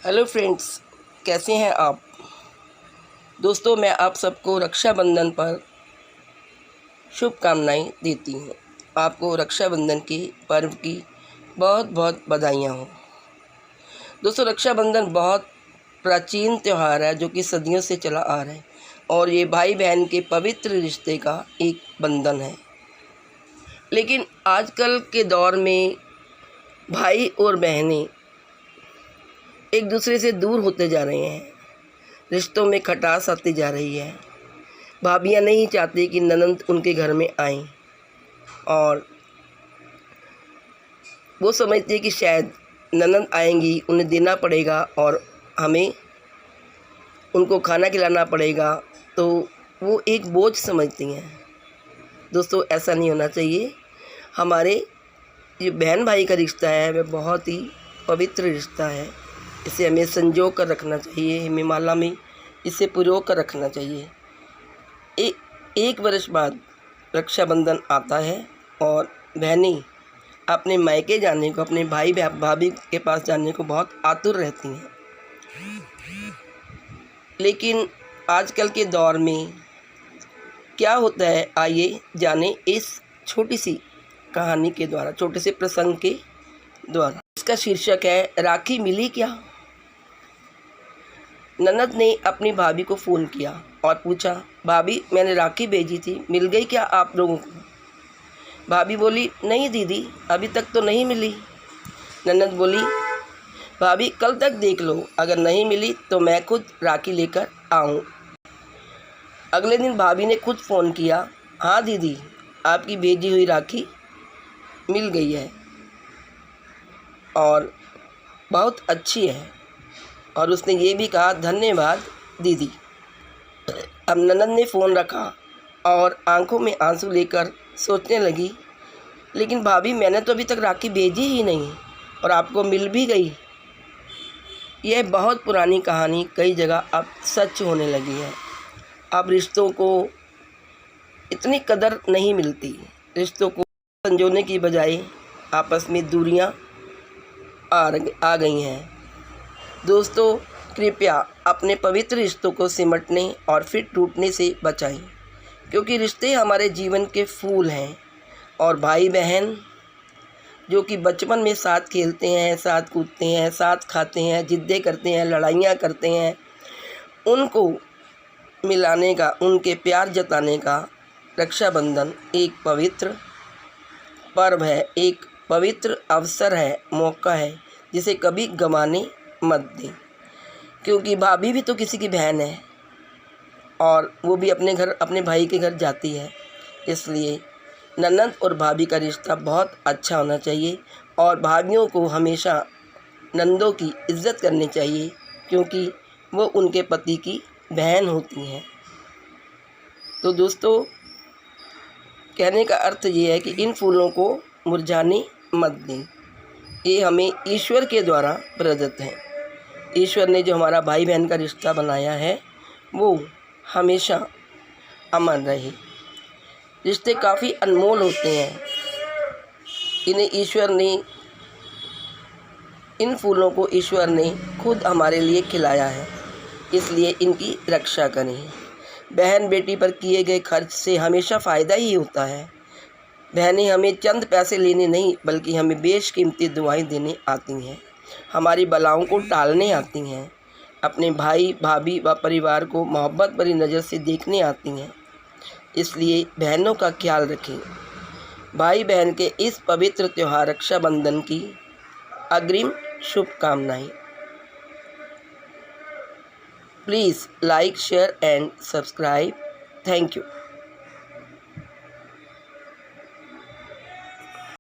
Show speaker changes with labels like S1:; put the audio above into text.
S1: Hello friends, कैसे हैं आप दोस्तों। मैं आप सबको रक्षाबंधन पर शुभकामनाएं देती हूँ। आपको रक्षाबंधन के पर्व की बहुत बहुत बधाइयाँ हों। दोस्तों, रक्षाबंधन बहुत प्राचीन त्यौहार है जो कि सदियों से चला आ रहा है और ये भाई बहन के पवित्र रिश्ते का एक बंधन है। लेकिन आजकल के दौर में भाई और बहनें एक दूसरे से दूर होते जा रहे हैं, रिश्तों में खटास आती जा रही है। भाभियाँ नहीं चाहती कि ननंद उनके घर में आएं और वो समझती है कि शायद ननंद आएंगी, उन्हें देना पड़ेगा और हमें उनको खाना खिलाना पड़ेगा, तो वो एक बोझ समझती हैं। दोस्तों, ऐसा नहीं होना चाहिए। हमारे जो बहन भाई का रिश्ता है वह बहुत ही पवित्र रिश्ता है। इसे हमें संजो कर रखना चाहिए, हमें माला में इसे पुरो कर रखना चाहिए। एक वर्ष बाद रक्षाबंधन आता है और बहनें अपने मायके जाने को, अपने भाई भाभी के पास जाने को बहुत आतुर रहती हैं। लेकिन आजकल के दौर में क्या होता है, आइए जाने इस छोटी सी कहानी के द्वारा, छोटे से प्रसंग के द्वारा। इसका शीर्षक है राखी मिली क्या। ननद ने अपनी भाभी को फ़ोन किया और पूछा, भाभी मैंने राखी भेजी थी, मिल गई क्या आप लोगों को। भाभी बोली, नहीं दीदी, अभी तक तो नहीं मिली। ननद बोली, भाभी कल तक देख लो, अगर नहीं मिली तो मैं खुद राखी लेकर आऊँ। अगले दिन भाभी ने खुद फ़ोन किया, हाँ दीदी, आपकी भेजी हुई राखी मिल गई है और बहुत अच्छी है। और उसने ये भी कहा, धन्यवाद दीदी। अब ननद ने फ़ोन रखा और आंखों में आंसू लेकर सोचने लगी, लेकिन भाभी मैंने तो अभी तक राखी भेजी ही नहीं और आपको मिल भी गई। यह बहुत पुरानी कहानी कई जगह अब सच होने लगी है। अब रिश्तों को इतनी कदर नहीं मिलती। रिश्तों को संजोने की बजाय आपस में दूरियां आ गई हैं। दोस्तों, कृपया अपने पवित्र रिश्तों को सिमटने और फिर टूटने से बचाएं, क्योंकि रिश्ते हमारे जीवन के फूल हैं। और भाई बहन जो कि बचपन में साथ खेलते हैं, साथ कूदते हैं, साथ खाते हैं, जिद्दें करते हैं, लड़ाइयाँ करते हैं, उनको मिलाने का, उनके प्यार जताने का रक्षाबंधन एक पवित्र पर्व है, एक पवित्र अवसर है, मौका है, जिसे कभी गंवाने मत दें। क्योंकि भाभी भी तो किसी की बहन है और वो भी अपने घर, अपने भाई के घर जाती है। इसलिए ननद और भाभी का रिश्ता बहुत अच्छा होना चाहिए और भाभियों को हमेशा नंदों की इज़्ज़त करनी चाहिए, क्योंकि वो उनके पति की बहन होती हैं। तो दोस्तों, कहने का अर्थ ये है कि इन फूलों को मुरझाने मत दें। ये हमें ईश्वर के द्वारा प्रदत्त है। ईश्वर ने जो हमारा भाई बहन का रिश्ता बनाया है वो हमेशा अमर रहे। रिश्ते काफ़ी अनमोल होते हैं। इन्हें ईश्वर ने, इन फूलों को ईश्वर ने खुद हमारे लिए खिलाया है, इसलिए इनकी रक्षा करें। बहन बेटी पर किए गए खर्च से हमेशा फ़ायदा ही होता है। बहनें हमें चंद पैसे लेने नहीं, बल्कि हमें बेशकीमती दुआएं देने आती हैं, हमारी बलाओं को टालने आती हैं, अपने भाई भाभी व परिवार को मोहब्बत भरी नज़र से देखने आती हैं। इसलिए बहनों का ख्याल रखें। भाई बहन के इस पवित्र त्यौहार रक्षाबंधन की अग्रिम शुभकामनाएं। Please like, share and subscribe. Thank you.